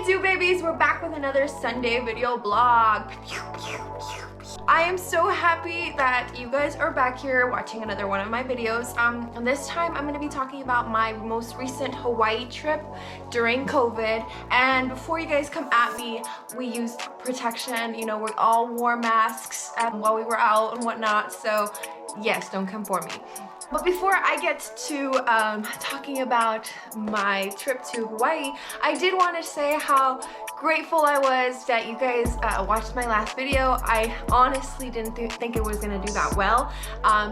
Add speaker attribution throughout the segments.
Speaker 1: you do, babies? We're back with another Sunday video vlog. I am so happy that you guys are back here watching another one of my videos. This time I'm going to be talking about my most recent Hawaii trip during COVID. And before you guys come at me, we used protection. You know, we all wore masks while we were out and whatnot. So yes, don't come for me. But before I get to talking about my trip to Hawaii, I did want to say how grateful I was that you guys watched my last video. I honestly didn't think it was going to do that well.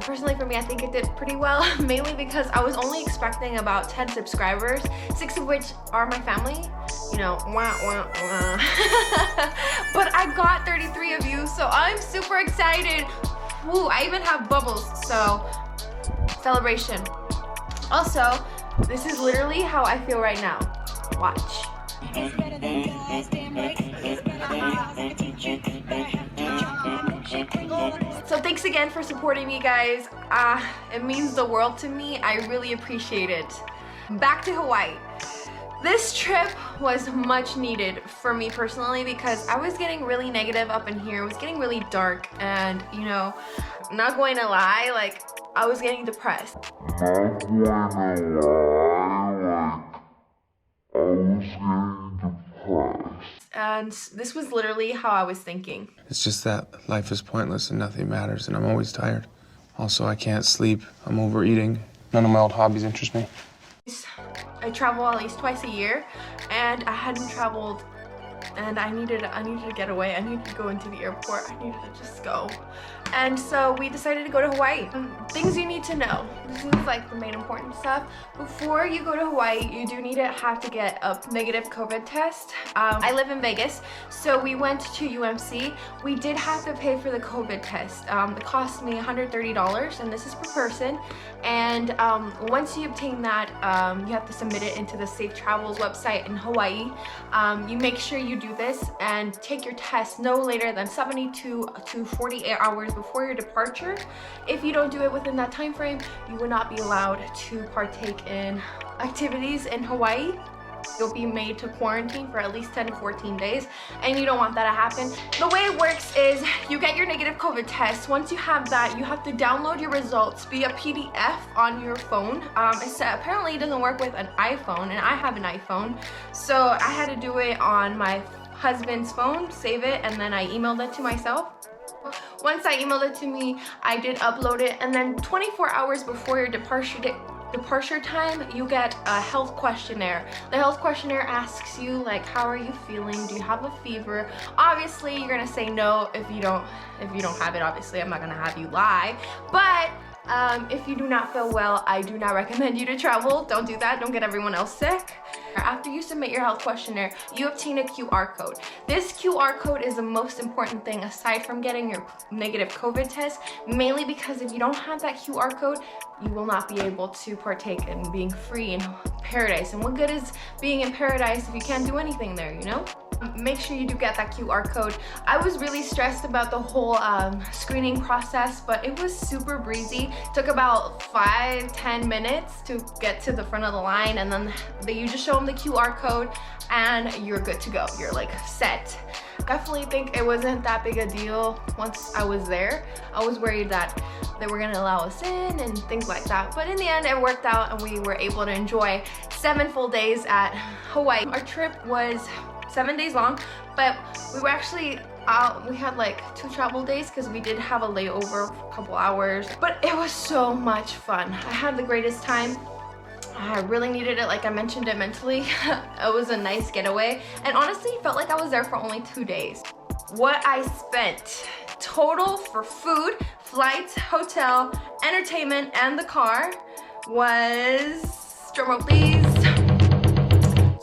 Speaker 1: Personally for me, I think it did pretty well, mainly because I was only expecting about 10 subscribers, 6 of which are my family. You know, wah, wah, wah. But I got 33 of you, so I'm super excited. Woo, I even have bubbles, so celebration. Also, this is literally how I feel right now. Watch. So thanks again for supporting me, guys. It means the world to me. I really appreciate it. Back to Hawaii. This trip was much needed for me personally because I was getting really negative up in here. It was getting really dark, and you know, I'm not going to lie, like I was getting depressed. And this was literally how I was thinking.
Speaker 2: It's just that life is pointless and nothing matters, and I'm always tired. Also, I can't sleep. I'm overeating. None of my old hobbies interest me.
Speaker 1: I travel at least twice a year, and I hadn't traveled, and I needed to get away. I needed to go into the airport. I needed to just go. And so we decided to go to Hawaii. Things you need to know. This is like the main important stuff. Before you go to Hawaii, you do need to have to get a negative COVID test. I live in Vegas, so we went to UMC. We did have to pay for the COVID test. It cost me $130, and this is per person. And once you obtain that, you have to submit it into the Safe Travels website in Hawaii. You make sure you do this and take your test no later than 72 to 48 hours before your departure. If you don't do it within that time frame, you will not be allowed to partake in activities in Hawaii. You'll be made to quarantine for at least 10 to 14 days, and you don't want that to happen. The way it works is you get your negative COVID test. Once you have that, you have to download your results via PDF on your phone. Apparently it doesn't work with an iPhone, and I have an iPhone, so I had to do it on my husband's phone, save it, and then I emailed it to myself. Once I emailed it to me, I did upload it, and then 24 hours before your departure time, you get a health questionnaire. The health questionnaire asks you like, how are you feeling? Do you have a fever? Obviously, you're gonna say no if you don't have it. Obviously, I'm not gonna have you lie, but if you do not feel well, I do not recommend you to travel. Don't do that. Don't get everyone else sick. After you submit your health questionnaire, you obtain a QR code. This QR code is the most important thing aside from getting your negative COVID test, mainly because if you don't have that QR code, you will not be able to partake in being free in paradise. And what good is being in paradise if you can't do anything there, you know? Make sure you do get that QR code. I was really stressed about the whole screening process, but it was super breezy. It took about 5-10 minutes to get to the front of the line, and then you just show them the QR code and you're good to go. You're like set. Definitely think it wasn't that big a deal once I was there. I was worried that they were gonna allow us in and things like that, but in the end it worked out, and we were able to enjoy 7 full days at Hawaii. Our trip was 7 days long, but we were actually we had like 2 travel days because we did have a layover for a couple hours, but it was so much fun. I had the greatest time. I really needed it, like I mentioned it mentally. It was a nice getaway, and honestly felt like I was there for only 2 days. What I spent total for food, flights, hotel, entertainment, and the car was, drumroll please,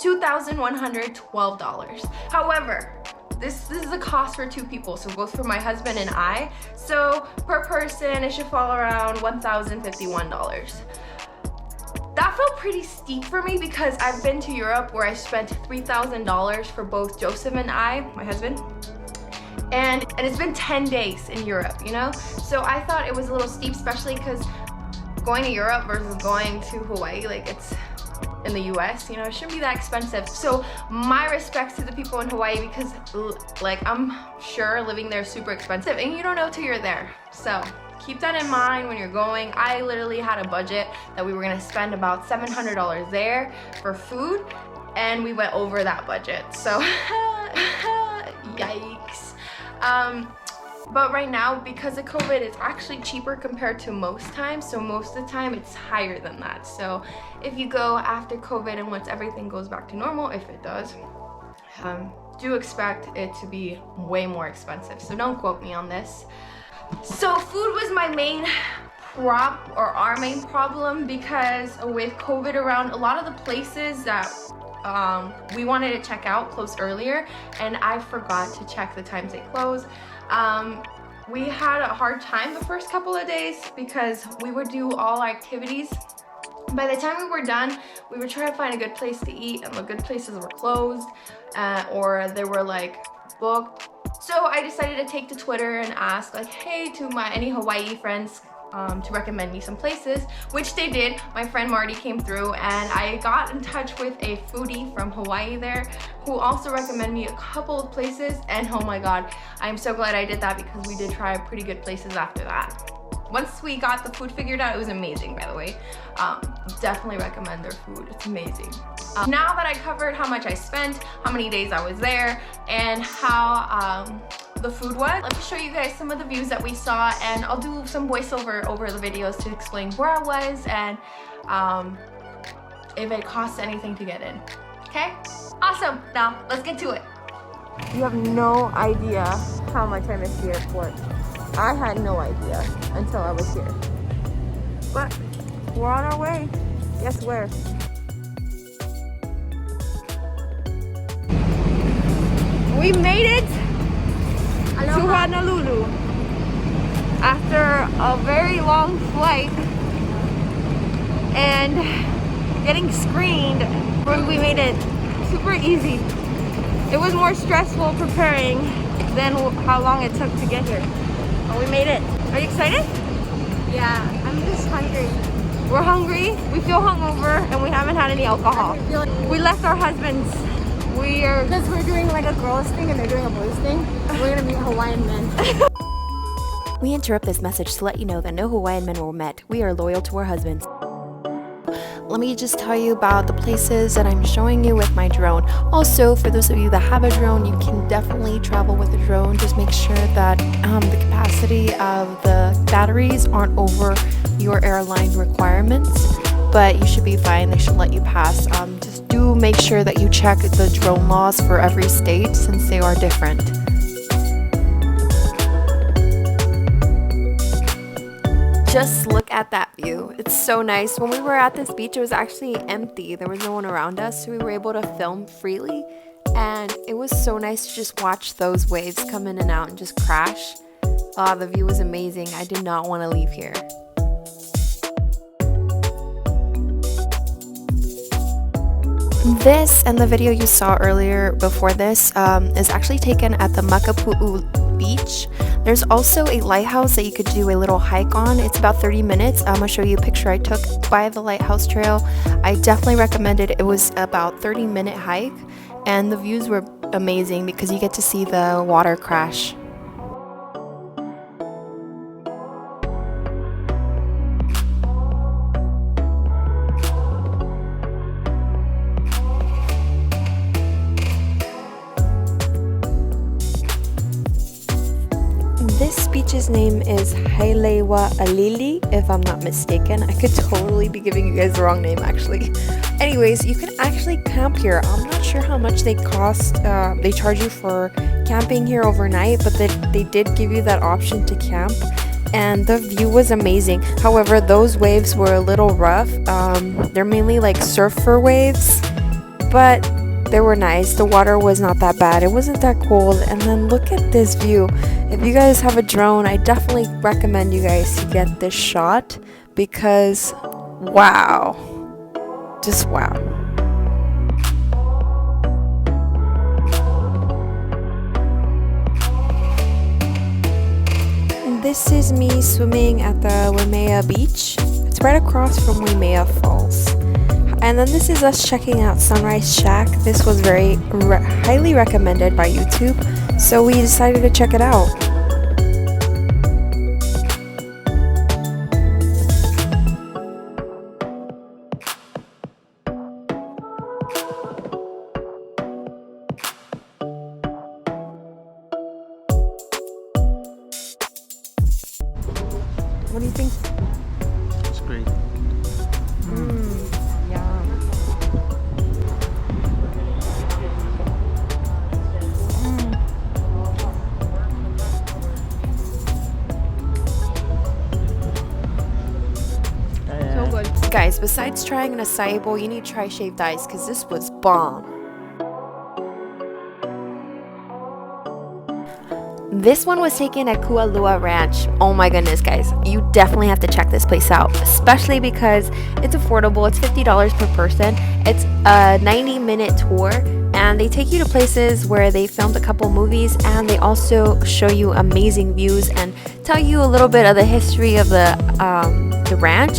Speaker 1: $2,112. However, this is the cost for 2 people, so both for my husband and I. So per person, it should fall around $1,051. That felt pretty steep for me because I've been to Europe where I spent $3,000 for both Joseph and I, my husband. And it's been 10 days in Europe, you know? So I thought it was a little steep, especially because going to Europe versus going to Hawaii, like it's in the US, you know, it shouldn't be that expensive. So my respects to the people in Hawaii, because like I'm sure living there is super expensive and you don't know till you're there. So keep that in mind when you're going. I literally had a budget that we were gonna spend about $700 there for food, and we went over that budget. So yikes. But right now, because of COVID, it's actually cheaper compared to most times. So most of the time it's higher than that. So if you go after COVID and once everything goes back to normal, if it does, do expect it to be way more expensive. So don't quote me on this. So food was my main our main problem, because with COVID around, a lot of the places that we wanted to check out closed earlier, and I forgot to check the times they close. We had a hard time the first couple of days because we would do all our activities. By the time we were done, we would try to find a good place to eat, and the good places were closed or they were like booked. So I decided to take to Twitter and ask like, hey, to any Hawaii friends to recommend me some places, which they did. My friend Marty came through, and I got in touch with a foodie from Hawaii there who also recommended me a couple of places, and oh my god, I'm so glad I did that, because we did try pretty good places after that. Once we got the food figured out, it was amazing, by the way. Definitely recommend their food, it's amazing. Now that I covered how much I spent, how many days I was there, and how the food was, let me show you guys some of the views that we saw, and I'll do some voiceover over the videos to explain where I was and if it costs anything to get in. Okay? Awesome, now let's get to it.
Speaker 3: You have no idea how much I miss the airport. I had no idea until I was here. But we're on our way. Guess where? We made it to Honolulu after a very long flight and getting screened. We made it super easy. It was more stressful preparing than how long it took to get here. But we made it. Are you excited?
Speaker 4: Yeah, I'm just hungry.
Speaker 3: We're hungry, we feel hungover, and we haven't had any alcohol. We left our husbands.
Speaker 4: Because we're doing like a girls thing and they're doing a boys thing. We're gonna meet Hawaiian men.
Speaker 5: We interrupt this message to let you know that no Hawaiian men were met. We are loyal to our husbands. Let me just tell you about the places that I'm showing you with my drone. Also, for those of you that have a drone, you can definitely travel with a drone. Just make sure that the capacity of the batteries aren't over your airline requirements, but you should be fine. They should let you pass. Just do make sure that you check the drone laws for every state, since they are different. Just look at that view. It's so nice. When we were at this beach, it was actually empty. There was no one around us, so we were able to film freely. And it was so nice to just watch those waves come in and out and just crash. The view was amazing. I did not want to leave here. This and the video you saw earlier before this is actually taken at the Makapu'u beach. There's also a lighthouse that you could do a little hike on. It's about 30 minutes. I'm gonna show you a picture I took by the Lighthouse Trail. I definitely recommend it. It was about 30-minute hike, and the views were amazing because you get to see the water crash. This beach's name is Haleiwa Alii, if I'm not mistaken. I could totally be giving you guys the wrong name, actually. Anyways, you can actually camp here. I'm not sure how much they cost. They charge you for camping here overnight, but they did give you that option to camp. And the view was amazing. However, those waves were a little rough. They're mainly like surfer waves, but they were nice. The water was not that bad. It wasn't that cold. And then look at this view. If you guys have a drone, I definitely recommend you guys to get this shot, because wow, just wow. And this is me swimming at the Waimea Beach. It's right across from Waimea Falls. And then this is us checking out Sunrise Shack. This was very highly recommended by YouTube, so we decided to check it out. What do you think?
Speaker 2: It's great.
Speaker 3: So good.
Speaker 5: Guys, besides trying an acai bowl, you need to try shaved ice because this was bomb. This one was taken at Kualoa Ranch. Oh my goodness, guys. You definitely have to check this place out, especially because it's affordable. It's $50 per person. It's a 90-minute tour, and they take you to places where they filmed a couple movies, and they also show you amazing views and tell you a little bit of the history of the ranch.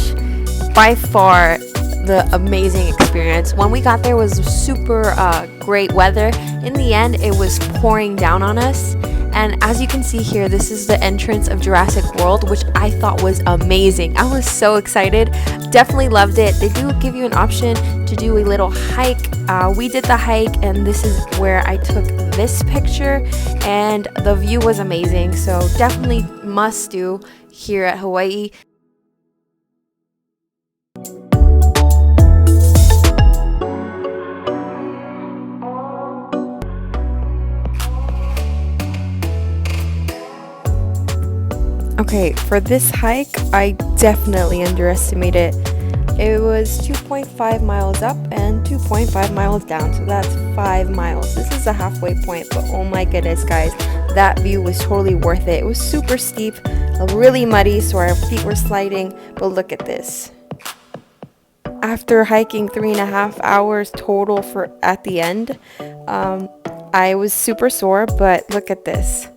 Speaker 5: By far the amazing experience. When we got there, it was super great weather. In the end, it was pouring down on us. And as you can see here, this is the entrance of Jurassic World, which I thought was amazing. I was so excited. Definitely loved it. They do give you an option to do a little hike. We did the hike, and this is where I took this picture, and the view was amazing. So definitely must do here at Hawaii. Okay, for this hike, I definitely underestimated it. It was 2.5 miles up and 2.5 miles down, so that's 5 miles. This is a halfway point, but oh my goodness, guys, that view was totally worth it. It was super steep, really muddy, so our feet were sliding, but look at this. After hiking 3.5 hours total at the end, I was super sore, but look at this.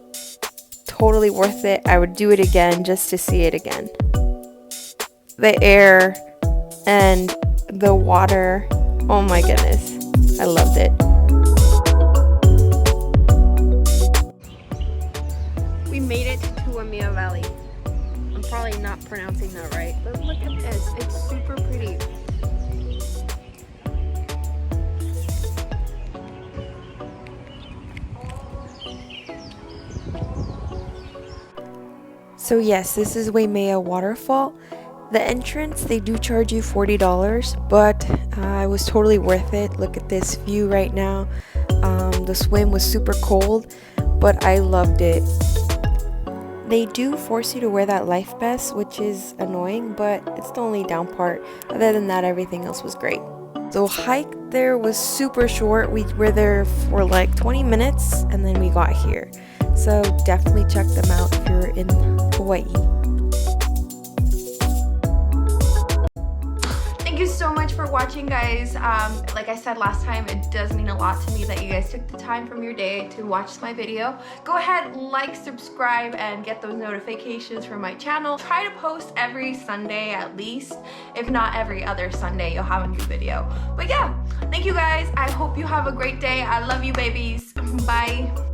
Speaker 5: Totally worth it. I would do it again just to see it again. The air and the water, oh my goodness, I loved it.
Speaker 3: We made it to Amia Valley. I'm probably not pronouncing that right, but look at this. It's super pretty.
Speaker 5: So yes, this is Waimea Waterfall. The entrance, they do charge you $40, but it was totally worth it. Look at this view right now. The swim was super cold, but I loved it. They do force you to wear that life vest, which is annoying, but it's the only down part. Other than that, everything else was great. The hike there was super short. We were there for like 20 minutes, and then we got here. So definitely check them out if you're in Hawaii.
Speaker 1: Thank you so much for watching, guys. Like I said last time, it does mean a lot to me that you guys took the time from your day to watch my video. Go ahead, like, subscribe, and get those notifications from my channel. Try to post every Sunday at least. If not every other Sunday, you'll have a new video. But yeah, thank you guys. I hope you have a great day. I love you, babies. Bye.